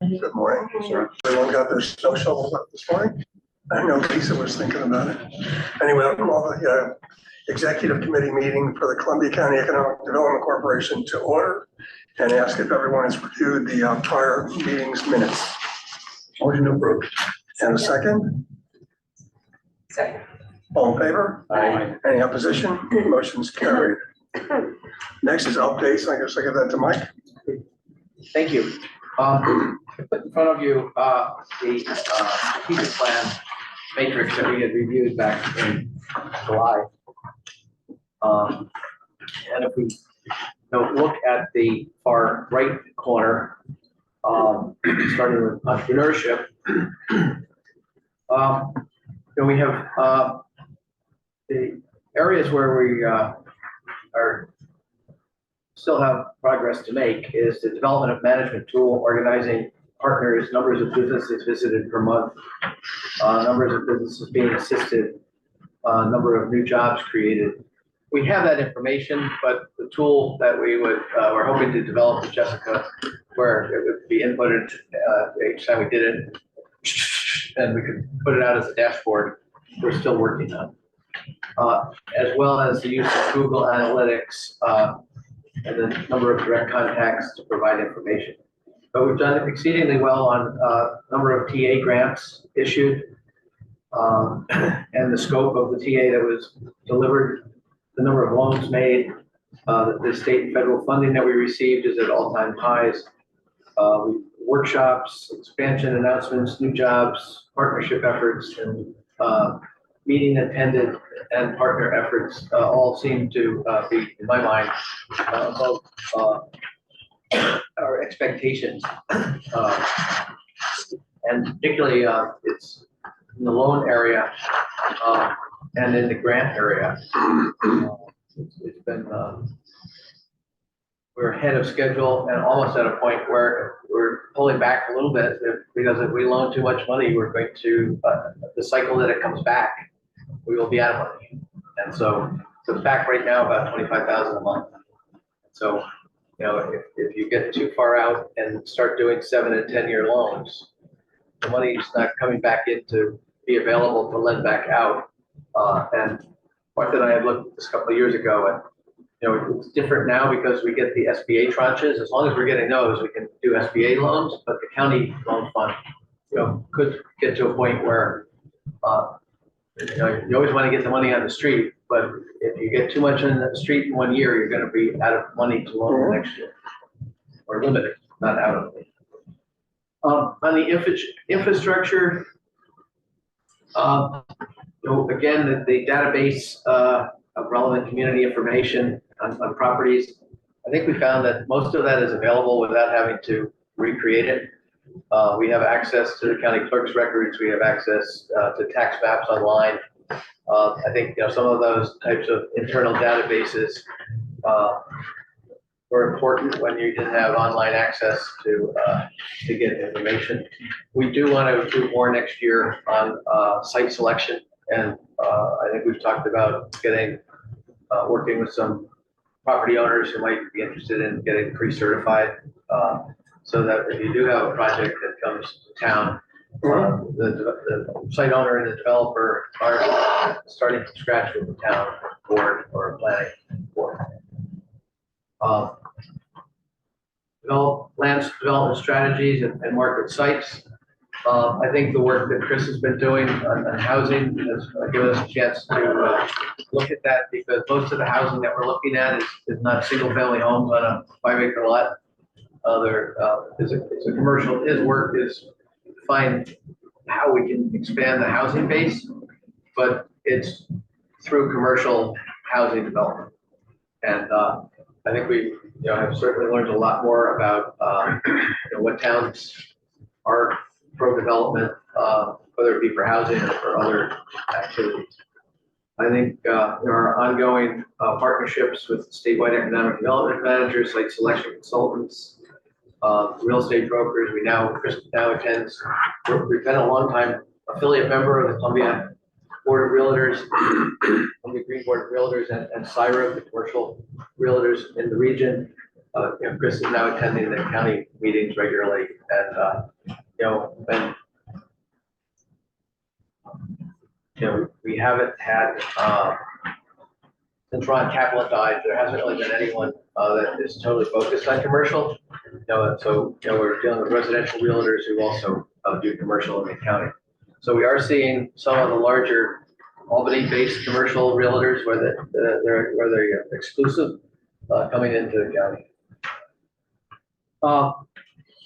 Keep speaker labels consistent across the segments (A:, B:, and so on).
A: Good morning. Sure. Everyone got their snow shovels up this morning? I know Lisa was thinking about it. Anyway, I'll call the executive committee meeting for the Columbia County Economic Development Corporation to order and ask if everyone has reviewed the prior meeting's minutes. Motion approved. And a second?
B: Second.
A: All in favor?
B: Aye.
A: Any opposition? Motion's carried. Next is updates. I guess I give that to Mike.
C: Thank you. I put in front of you the strategic plan matrix that we had reviewed back in July. And if we look at the far right corner, starting with entrepreneurship, we have the areas where we are still have progress to make is the development of management tool, organizing partners, numbers of businesses visited per month, numbers of businesses being assisted, number of new jobs created. We have that information, but the tool that we're hoping to develop with Jessica, where it would be inputted each time we did it, and we could put it out as a dashboard, we're still working on. As well as the use of Google Analytics, and the number of direct contacts to provide information. But we've done exceedingly well on number of TA grants issued, and the scope of the TA that was delivered, the number of loans made, the state and federal funding that we received is at all-time highs. Workshops, expansion announcements, new jobs, partnership efforts, and meeting attended and partner efforts all seem to be, in my mind, above our expectations. And particularly, it's in the loan area and in the grant area. It's been, we're ahead of schedule and almost at a point where we're pulling back a little bit because if we loan too much money, we're going to, the cycle that it comes back, we will be out of money. And so it's back right now about $25,000 a month. So, if you get too far out and start doing 7 and 10 year loans, the money's not coming back in to be available to lend back out. And Martha and I had looked at this a couple of years ago, and it's different now because we get the SBA tranches. As long as we're getting those, we can do SBA loans, but the county loan fund, could get to a point where you always want to get the money on the street, but if you get too much on the street in 1 year, you're going to be out of money to loan the next year, or limited, not out of it. On the infrastructure, again, the database of relevant community information on properties, I think we found that most of that is available without having to recreate it. We have access to the county clerk's records. We have access to tax maps online. I think some of those types of internal databases were important when you didn't have online access to get information. We do want to do more next year on site selection, and I think we've talked about working with some property owners who might be interested in getting pre-certified. So that if you do have a project that comes to town, the site owner and the developer are starting from scratch with the town board or a planning board. Land development strategies and market sites. I think the work that Chris has been doing on housing has given us a chance to look at that, because most of the housing that we're looking at is not single family homes on a 5-acre lot. It's a commercial. His work is to find how we can expand the housing base, but it's through commercial housing development. And I think we have certainly learned a lot more about what towns are pro-development, whether it be for housing or for other activities. I think our ongoing partnerships with statewide economic development managers, site selection consultants, real estate brokers. Chris now attends. We've been a long time affiliate member of the Columbia Board of Realtors, Columbia Green Board of Realtors, and CIRA, the commercial realtors in the region. Chris is now attending the county meetings regularly, and we haven't had since Ron Kaplan died, there hasn't really been anyone that is totally focused on commercial. We're dealing with residential realtors who also do commercial in the county. So we are seeing some of the larger Albany-based commercial realtors where they're exclusive coming into the county.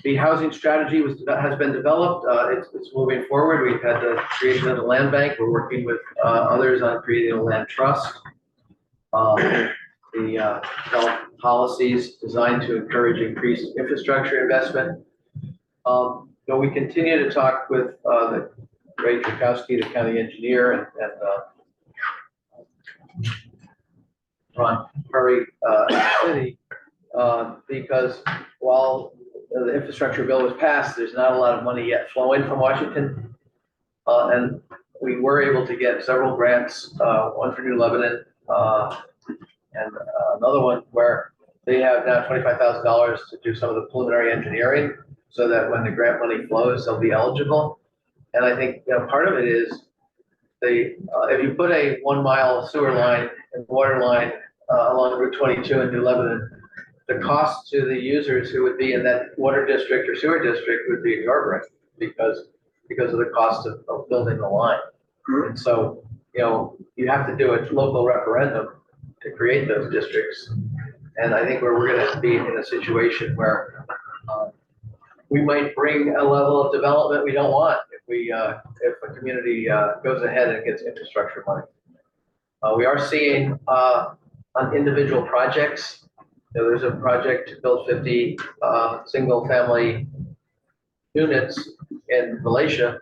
C: The housing strategy has been developed. It's moving forward. We've had the creation of the land bank. We're working with others on creating a land trust. Develop policies designed to encourage increased infrastructure investment. We continue to talk with Ray Tchaikovsky, the county engineer, and Ron Curry City, because while the infrastructure bill was passed, there's not a lot of money yet flowing from Washington. And we were able to get several grants, one for New Lebanon, and another one where they have now $25,000 to do some of the preliminary engineering so that when the grant money flows, they'll be eligible. And I think part of it is if you put a 1 mile sewer line and water line along Route 22 in New Lebanon, the cost to the users who would be in that water district or sewer district would be exorbitant because of the cost of building the line. And so, you have to do a local referendum to create those districts. And I think we're going to be in a situation where we might bring a level of development we don't want if a community goes ahead and gets infrastructure money. We are seeing on individual projects, there's a project to build 50 single family units in Malaysia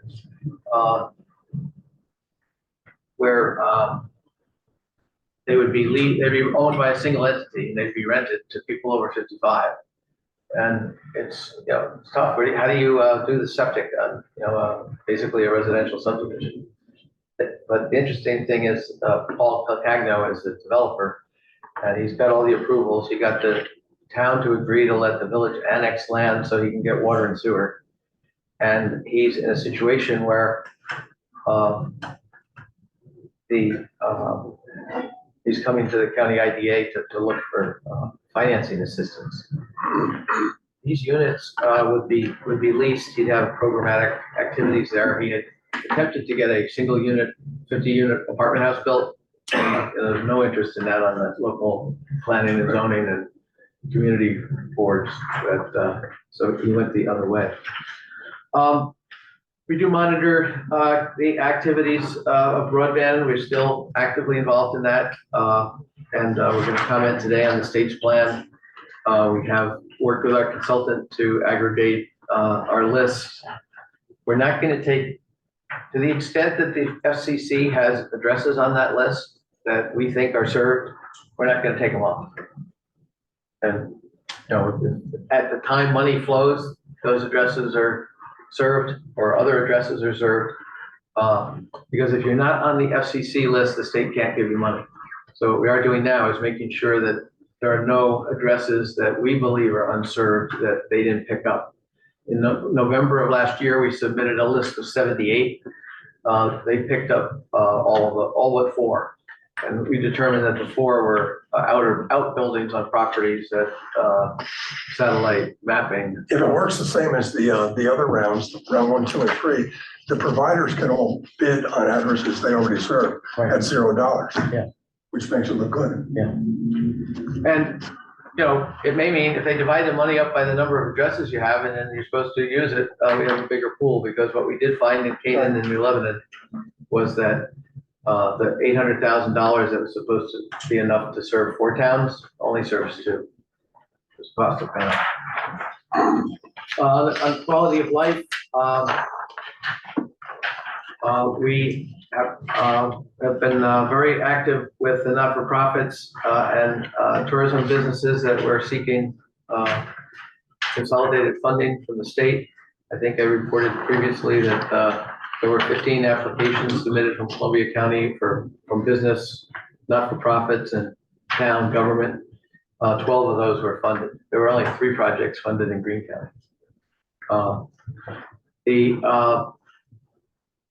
C: where they'd be owned by a single entity and they'd be rented to people over 55. And it's it's tough. How do you do the septic on basically a residential subdivision? But the interesting thing is Paul Calcagno is the developer, and he's got all the approvals. He got the town to agree to let the village annex land so he can get water and sewer. And he's in a situation where he's coming to the county IDA to look for financing assistance. These units would be leased. He'd have programmatic activities there. He had attempted to get a single unit, 50 unit apartment house built. There's no interest in that on the local planning and zoning and community boards. So he went the other way. We do monitor the activities of broadband. We're still actively involved in that. And we're going to comment today on the state's plan. We have worked with our consultant to aggregate our list. We're not going to take, to the extent that the FCC has addresses on that list that we think are served, we're not going to take them off. And at the time money flows, those addresses are served or other addresses are served. Because if you're not on the FCC list, the state can't give you money. So what we are doing now is making sure that there are no addresses that we believe are unserved that they didn't pick up. In November of last year, we submitted a list of 78. They picked up all but 4. And we determined that the 4 were outbuildings on properties that satellite mapping.
A: If it works the same as the other rounds, round 1, 2, and 3, the providers can all bid on addresses they already serve at $0.
C: Yeah.
A: Which makes it look good.
C: Yeah. And it may mean if they divide the money up by the number of addresses you have and then you're supposed to use it, we have a bigger pool, because what we did find in Canaan and New Lebanon was that the $800,000 that was supposed to be enough to serve 4 towns only serves 2. It's cost of panel. On quality of life, we have been very active with the not-for-profits and tourism businesses that were seeking consolidated funding from the state. I think I reported previously that there were 15 applications submitted from Columbia County from business, not-for-profits, and town government. 12 of those were funded. There were only 3 projects funded in Greene County.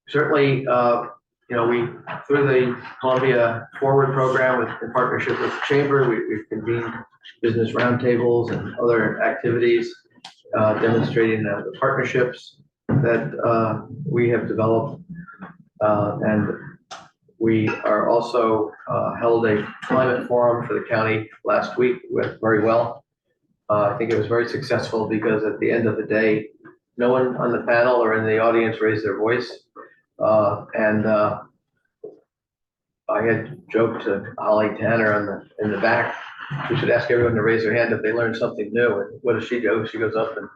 C: Certainly, we, through the Columbia Forward program in partnership with the Chamber, we've convened business roundtables and other activities demonstrating the partnerships that we have developed. And we are also held a climate forum for the county last week, went very well. I think it was very successful because at the end of the day, no one on the panel or in the audience raised their voice. I had joked to Holly Tanner in the back, we should ask everyone to raise their hand if they learned something new. And what does she do? She goes up and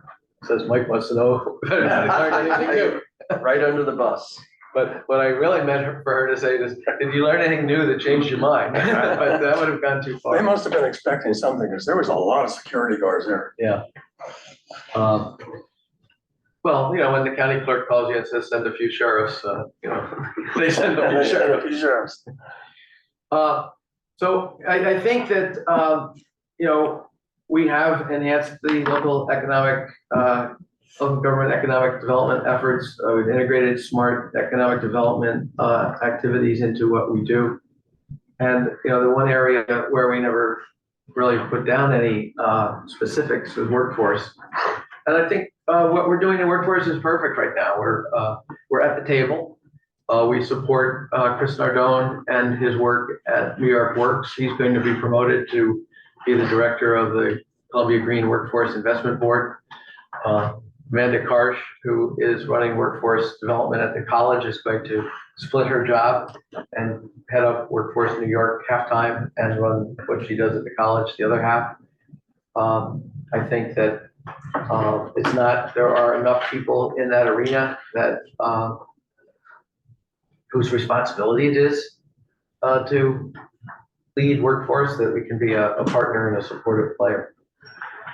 C: says, Mike wants to know if they learned anything new.
D: Right under the bus.
C: But what I really meant for her to say is, did you learn anything new that changed your mind? But that would have gone too
A: They
C: far.
A: must have been expecting something because there was a lot of security guards there.
C: Yeah. Well, when the county clerk calls you and says, send a few sheriffs, they send a few sheriffs.
A: Sheriffs.
C: So I think that, we have enhanced the local government economic development efforts. We've integrated smart economic development activities into what we do. And, the one area where we never really put down any specifics was workforce. And I think what we're doing in workforce is perfect right now. We're at the table. We support Chris Nardone and his work at New York Works. He's going to be promoted to be the director of the Columbia Green Workforce Investment Board. Amanda Karsh, who is running workforce development at the college, is going to split her job and head up Workforce New York half-time and run what she does at the college the other half. I think that there are enough people in that arena that whose responsibility it is to lead workforce, that we can be a partner and a supportive player.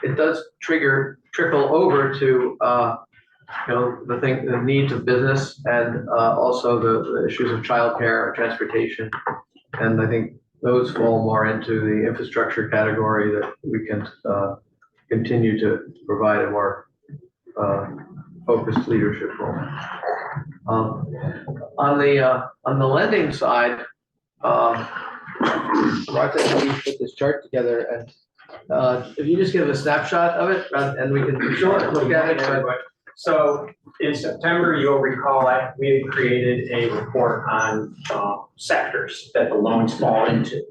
C: It does trickle over to the needs of business and also the issues of childcare, transportation, and I think those fall more into the infrastructure category that we can continue to provide a more focused leadership role. On the lending side, Martha, we put this chart together, and if you just give a snapshot of it, and we can look at it.
E: So in September, you'll recall that we had created a report on sectors that the loans fall into.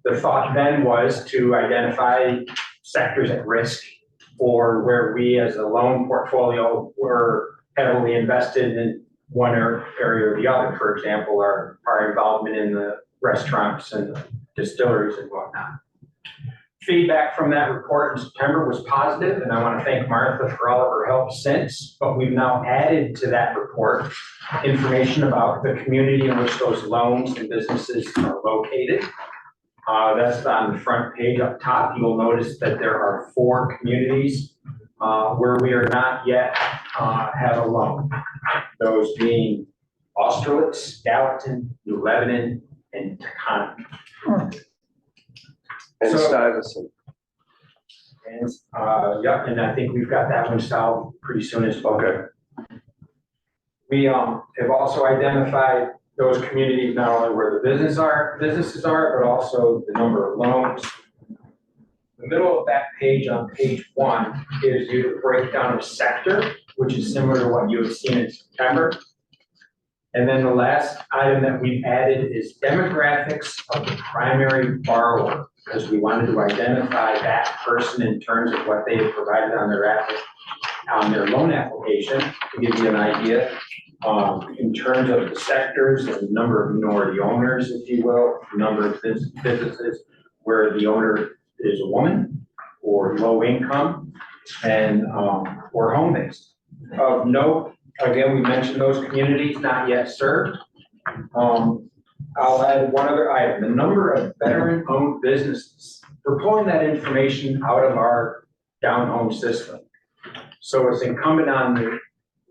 E: The thought then was to identify sectors at risk or where we as a loan portfolio were heavily invested in one area or the other. For example, our involvement in the restaurants and distilleries and whatnot. Feedback from that report in September was positive, and I want to thank Martha for all of her help since, but we've now added to that report information about the community in which those loans and businesses are located. That's on the front page up top. You'll notice that there are 4 communities where we are not yet have a loan. Those being Austerlitz, Gallatin, New Lebanon, and Taconic.
D: And
E: So-
D: Stuyvesant.
E: And, and I think we've got that one solved pretty soon as well.
D: Okay.
E: We have also identified those communities, not only where the businesses are, but also the number of loans. The middle of that page on page 1 gives you a breakdown of sector, which is similar to what you have seen in September. And then the last item that we've added is demographics of the primary borrower, because we wanted to identify that person in terms of what they have provided on their loan application, to give you an idea in terms of the sectors and the number of minority owners, if you will, number of businesses where the owner is a woman or low income and or home based. Of note, again, we mentioned those communities not yet served. I'll add one other item, the number of veteran-owned businesses. We're pulling that information out of our down-home system. So it's incumbent on the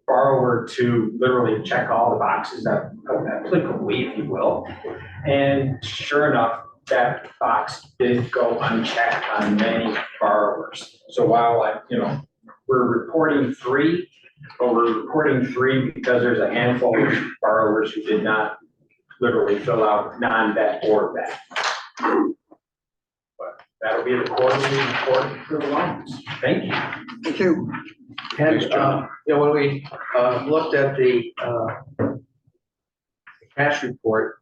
E: borrower to literally check all the boxes that applicably, if you will. And sure enough, that box did go unchecked on many borrowers. So while we're reporting three, but we're reporting three because there's a handful of borrowers who did not literally fill out non-bet or bet. But that'll be the quarterly report for the loans. Thank you.
A: Thank you.
C: And, when we looked at the cash report,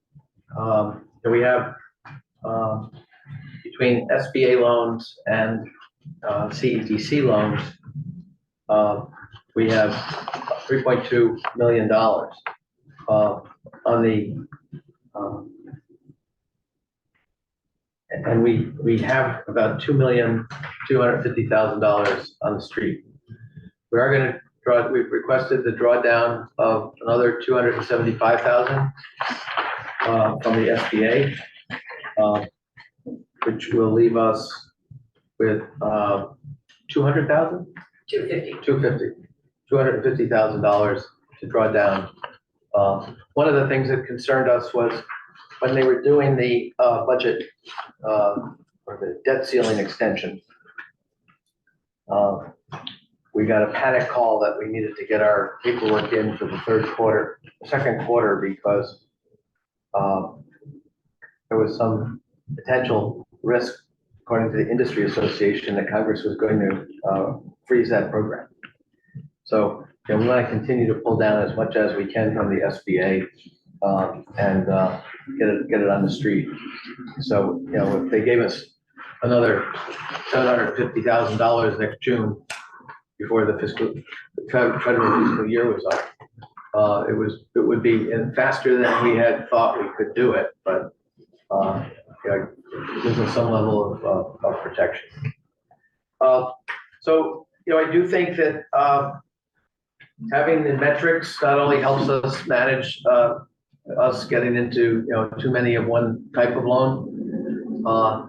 C: that we have between SBA loans and CEDC loans, we have $3.2 million on the, and we have about $2,250,000 on the street. We are going to draw. We've requested the drawdown of another $275,000 from the SBA, which will leave us with $250,000 to draw down. One of the things that concerned us was when they were doing the budget or the debt ceiling extension. We got a panic call that we needed to get our paperwork in for the second quarter, because there was some potential risk, according to the industry association, that Congress was going to freeze that program. So we want to continue to pull down as much as we can from the SBA and get it on the street. So if they gave us another $750,000 next June, before the federal fiscal year was up, it would be faster than we had thought we could do it, but it gives us some level of protection. So I do think that having the metrics not only helps us manage us getting into too many of one type of loan,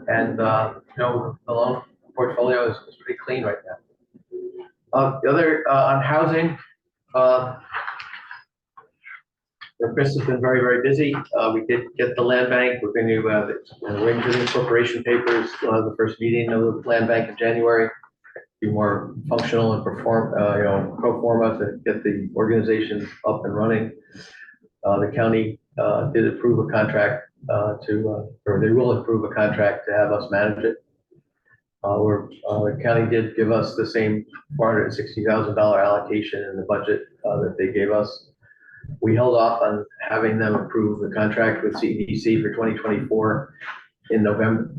C: and the loan portfolio is pretty clean right now. The other on housing, Chris has been very, very busy. We did get the land bank. We're going to wait for the incorporation papers. We'll have the first meeting of the land bank in January. Be more functional and perform, pro forma to get the organization up and running. The county did approve a contract or they will approve a contract to have us manage it. The county did give us the same $460,000 allocation in the budget that they gave us. We held off on having them approve the contract with CEDC for 2024 in November,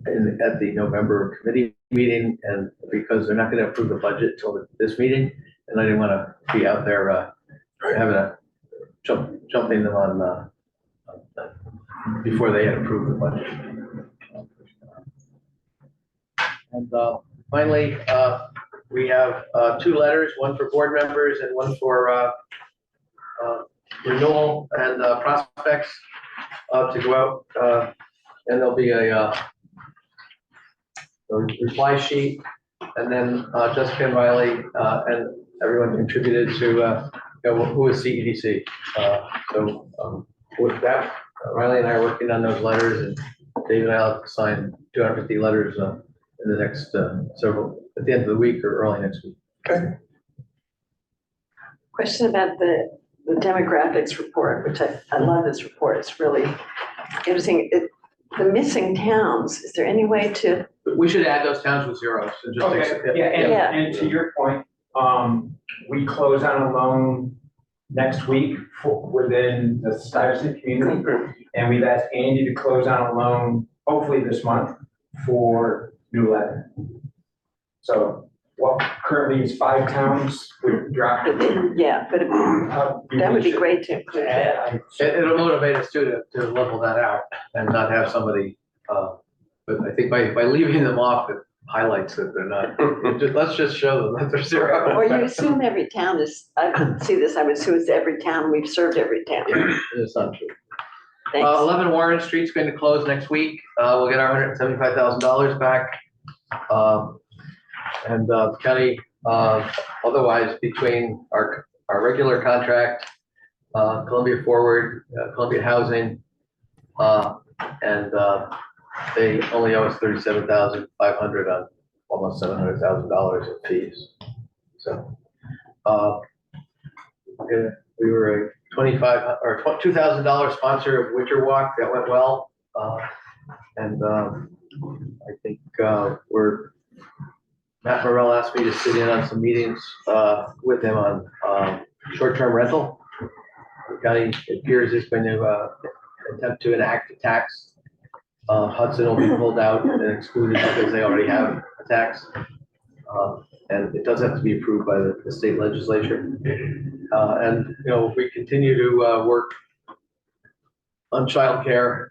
C: at the November committee meeting, and because they're not going to approve the budget until this meeting, and I didn't want to be out there jumping them on before they had approved the budget. And finally, we have two letters, one for board members and one for renewal and prospects to go out. And there'll be a reply sheet, and then Jessica and Riley and everyone contributed to who is CEDC. So with that, Riley and I are working on those letters, and Dave and I will have to sign 250 letters in the next at the end of the week or early next week.
A: Okay.
B: Question about the demographics report, which I love this report. It's really interesting. The missing towns, is there any way to?
C: We should add those towns with zeros and just
E: Okay, and to your point, we close on a loan next week within the Stuyvesant community, and we've asked Andy to close on a loan hopefully this month for New Lebanon. So what currently is 5 towns, we've dropped it.
B: Yeah, but that would be great to include that.
C: It'll motivate us to level that out and not have somebody, but I think by leaving them off, it highlights that they're not, let's just show them that they're zero.
B: Or you assume every town is, I see this, I would assume it's every town, we've served every town.
C: It's not true.
B: Thanks.
C: 11 Warren Street's going to close next week. We'll get our $175,000 back. And the county, otherwise, between our regular contract, Columbia Forward, Columbia Housing, and they only owe us $37,500 on almost $700,000 in fees. So, yeah, we were a $2,000 sponsor of Winter Walk. That went well. And I think Matt Morrell asked me to sit in on some meetings with him on short-term rental. The county, it appears, is going to attempt to enact a tax. Hudson will be pulled out and excluded because they already have a tax. And it does have to be approved by the state legislature. And, we continue to work on childcare.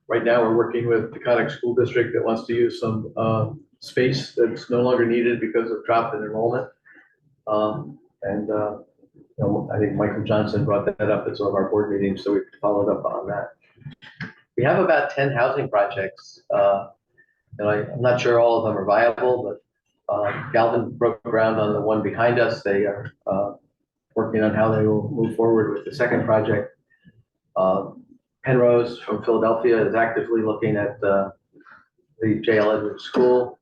C: Right now, we're working with the Taconic School District that wants to use some space that's no longer needed because of drop in enrollment. I think Michael Johnson brought that up at some of our board meetings, so we followed up on that. We have about 10 housing projects. And I'm not sure all of them are viable, but Galvin broke ground on the one behind us. They are working on how they will move forward with the second project. Penrose from Philadelphia is actively looking at the J.L. Edwards School.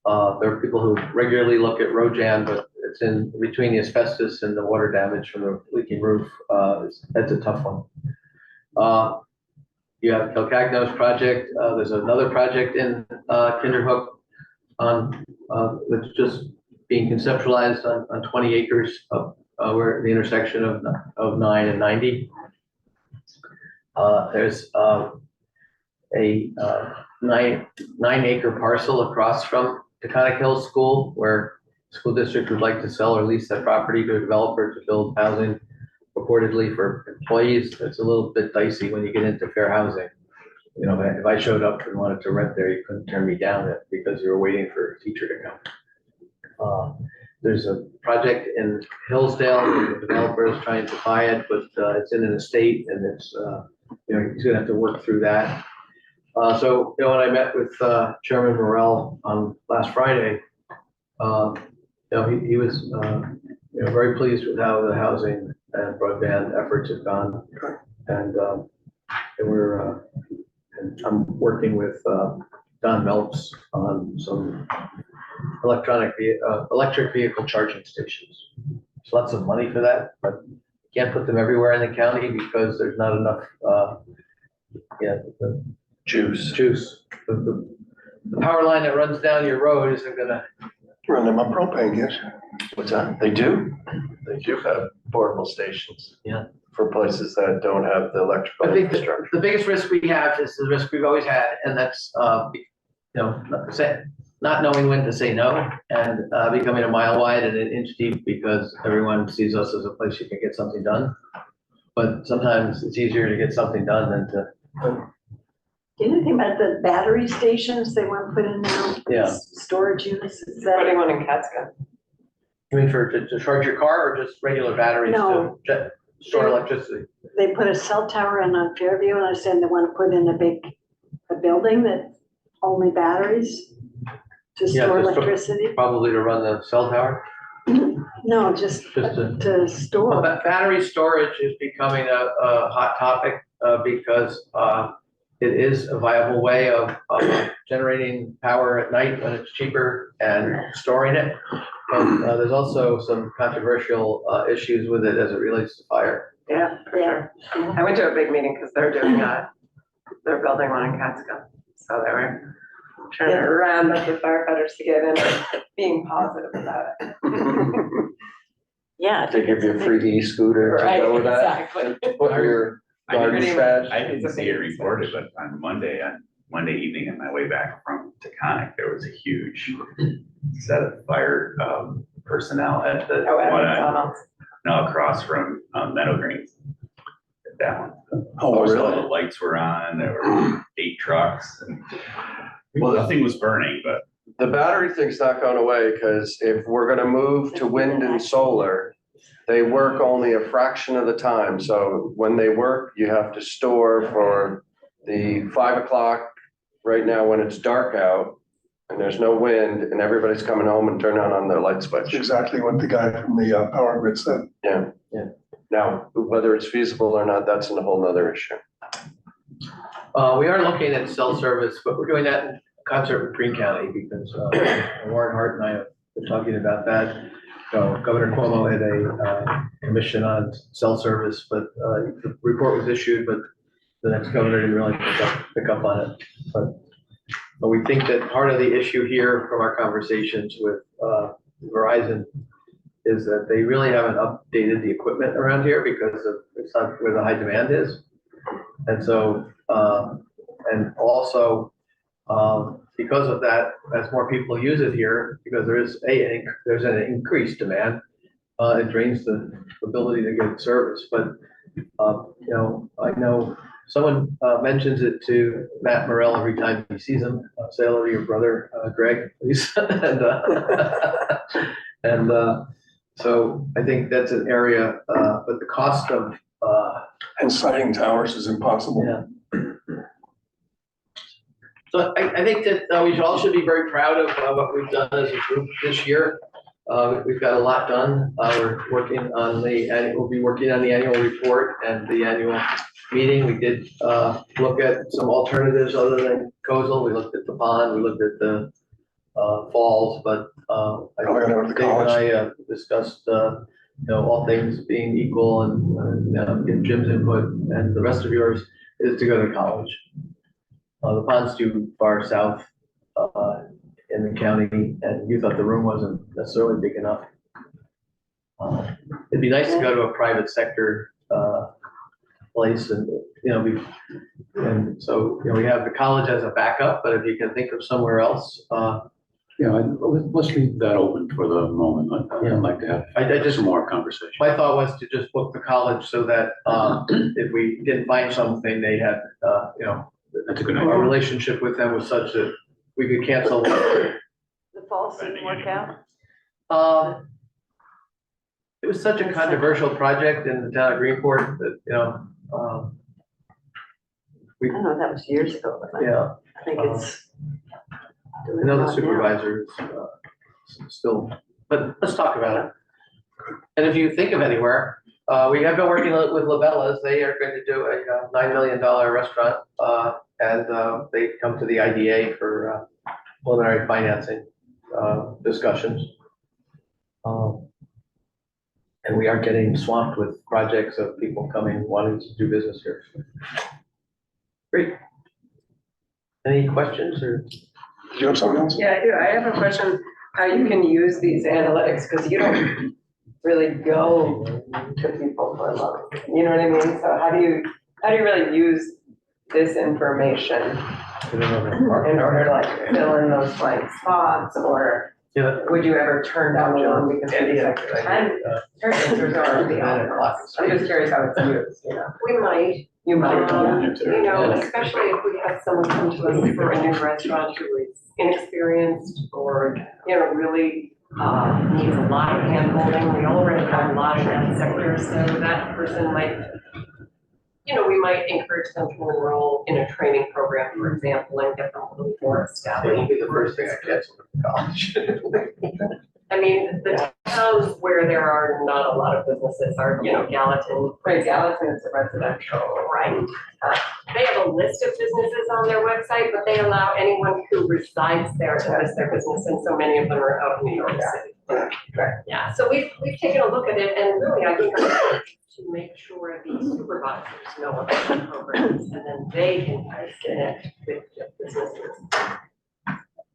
C: There are people who regularly look at Rojan, but it's in between the asbestos and the water damage from the leaking roof. That's a tough one. You have Kilcagno's project. There's another project in Kinderhook that's just being conceptualized on 20 acres of where the intersection of 9 and 90. There's a 9-acre parcel across from Taconic Hills School where the school district would like to sell or lease that property to a developer to build housing reportedly for employees. It's a little bit dicey when you get into fair housing. If I showed up and wanted to rent there, you couldn't turn me down because you were waiting for a teacher to come. There's a project in Hillsdale, the developer is trying to buy it, but it's in an estate and it's, he's gonna have to work through that. So, when I met with Chairman Morrell on last Friday, he was, very pleased with how the housing and broadband efforts have gone. And I'm working with Don Meltz on some electric vehicle charging stations. There's lots of money for that, but you can't put them everywhere in the county because there's not enough, the
D: Juice.
C: The power line that runs down your road isn't gonna.
A: Run them on propane, yes.
D: What's that? They do. They do have portable stations.
C: Yeah.
D: For places that don't have the electrical
C: I think
D: infrastructure.
C: the biggest risk we have is the risk we've always had, and that's, not knowing when to say no and becoming a mile wide and an inch deep because everyone sees us as a place you can get something done. But sometimes it's easier to get something done than to.
B: Do you know anything about the battery stations they want to put in now?
C: Yeah.
B: Storage units, is that?
F: Putting one in Catskill.
C: You mean to charge your car or just regular batteries
B: No.
C: to store electricity?
B: They put a cell tower in on Fairview and I said they want to put in a building that only batteries to
C: Yeah,
B: store
C: to store-
B: electricity?
C: Probably to run the cell tower?
B: No, just
C: to.
B: to
C: Well,
B: store.
C: battery storage is becoming a hot topic because it is a viable way of generating power at night when it's cheaper and storing it. But there's also some controversial issues with it as it relates to fire.
F: Yeah, for
B: Yeah.
F: sure. I went to a big meeting because they're doing they're building one in Catskill. So they were trying to round up the firefighters to get in, and being positive about it.
B: Yeah.
D: They give you a free e-scooter to
F: Right,
D: go with that.
F: exactly.
D: Put your garden trash.
G: I didn't see it reported, but on Monday evening on my way back from Taconic, there was a huge set of fire personnel at the
F: Oh, at
G: one
F: McDonald's.
G: across from Meadow Greens. That one.
D: Oh,
G: All
D: really?
G: the lights were on, there were 8 trucks and, well, nothing was burning, but
D: The battery thing's not going away because if we're gonna move to wind and solar, they work only a fraction of the time. So when they work, you have to store for the 5 o'clock right now when it's dark out and there's no wind and everybody's coming home and turning on their light
A: That's
D: switch.
A: exactly what the guy from the power grid said.
D: Yeah.
C: Yeah.
D: Now, whether it's feasible or not, that's a whole nother issue.
C: We are looking at cell service, but we're doing that in concert with Green County because Warren Hart and I have been talking about that. So Governor Cuomo had a commission on cell service, but the report was issued, but the next governor didn't really pick up on it. But we think that part of the issue here from our conversations with Verizon is that they really haven't updated the equipment around here because it's not where the high demand is. And so, and also, because of that, as more people use it here, because there's an increased demand, it drains the ability to get service. But, I know someone mentions it to Matt Morrell every time he sees him, say hello to your brother, Greg, please. And so I think that's an area, but the cost of,
A: And siting towers is impossible.
C: yeah. So I think that we all should be very proud of what we've done as a group this year. We've got a lot done. We're working on we'll be working on the annual report and the annual meeting. We did look at some alternatives other than Kozel. We looked at the pond, we looked at the falls, but
A: We're gonna go to the
C: Dave and
A: college.
C: I discussed, all things being equal and get Jim's input, and the rest of yours is to go to college. The pond's too far south in the county, and you thought the room wasn't necessarily big enough. It'd be nice to go to a private sector place and, and so, we have the college as a backup, but if you can think of somewhere else,
H: Yeah, let's leave that open for the moment.
C: Yeah.
H: I'd like to have
C: I just,
H: some more conversation.
C: my thought was to just book the college so that if we didn't find something, they had,
H: That's a good
C: our
H: idea.
C: relationship with them was such that we could cancel.
B: The falls didn't work out?
C: It was such a controversial project in the town of Greenport that,
B: I don't know, that was years ago, but
C: yeah,
B: I think it's.
C: I know the supervisor is still, but let's talk about it. And if you think of anywhere, we have been working with Labella's. They are going to do a $9 million restaurant, and they've come to the IDA for preliminary financing discussions. And we are getting swamped with projects of people coming, wanting to do business here. Great. Any questions or?
A: Do you have something else?
F: Yeah, I do. I have a question, how you can use these analytics, because you don't really go to people for a month. You know what I mean? So how do you really use this information in order to like fill in those blank spots, or
C: Yeah.
F: would you ever turn down one because maybe like 10 answers are already on there? I'm just curious how it's used,
I: We might,
F: You might,
I: especially if we have someone come to us for a new restaurant who is inexperienced or, really needs a lot of handholding. We already have a lot in that sector, so that person might, we might encourage them to enroll in a training program, for example, and get them a little more
C: It
I: established.
C: won't be the first thing I cancel from college.
I: I mean, the towns where there are not a lot of businesses are, Gallatin.
F: Right, Gallatin is a residential.
I: Right. They have a list of businesses on their website, but they allow anyone who resides there to list their business, and so many of them are out of New York City. Yeah, so we've taken a look at it, and really, I think to make sure the supervisors know about the programs, and then they can connect with the businesses.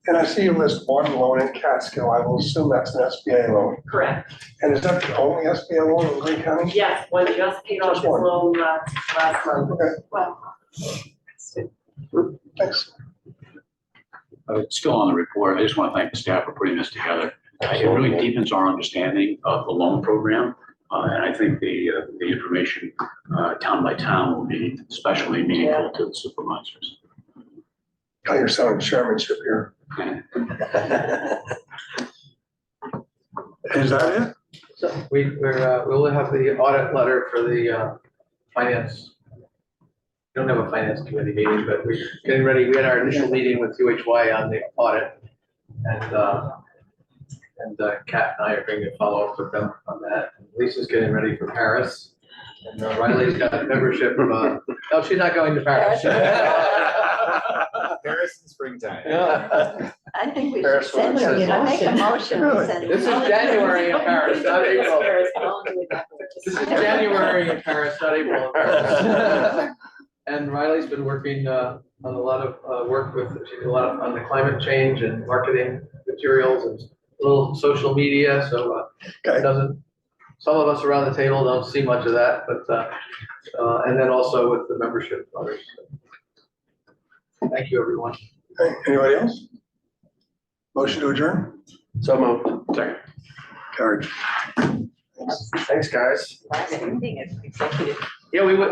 A: And I see you list one loan in Catskill. I will assume that's an SBA loan.
I: Correct.
A: And is that the only SBA loan in Green County?
I: Yes, one just paid off his
A: Just one.
I: loan last month.
A: Okay,
I: Well.
A: thanks.
H: It's still on the report. I just want to thank the staff for putting this together. It really deepens our understanding of the loan program. And I think the information town by town will be especially meaningful to the supervisors.
A: Oh, you're selling chairmanship here. Is that it?
C: So we'll have the audit letter for the finance. We don't have a finance committee meeting, but we're getting ready. We had our initial meeting with UHY on the audit. And Kat and I are going to follow up with them on that. Lisa's getting ready for Paris. And Riley's got a membership, no, she's not going to Paris.
G: Paris in springtime.
D: Yeah.
B: I think we should
D: Paris
B: send
D: one
B: her,
D: says-
B: I make a motion to send.
C: This is January in Paris, not April. This is January in Paris, not April. And Riley's been working on a lot of work with, she did a lot on the climate change and marketing materials and a little social media, so it doesn't, some of us around the table don't see much of that, but, and then also with the membership of others. Thank you, everyone.
A: Okay, anybody else? Motion to adjourn?
D: So moved.
H: Second.
A: Carried.
D: Thanks, guys.
B: Last meeting is executive.
C: Yeah, we would.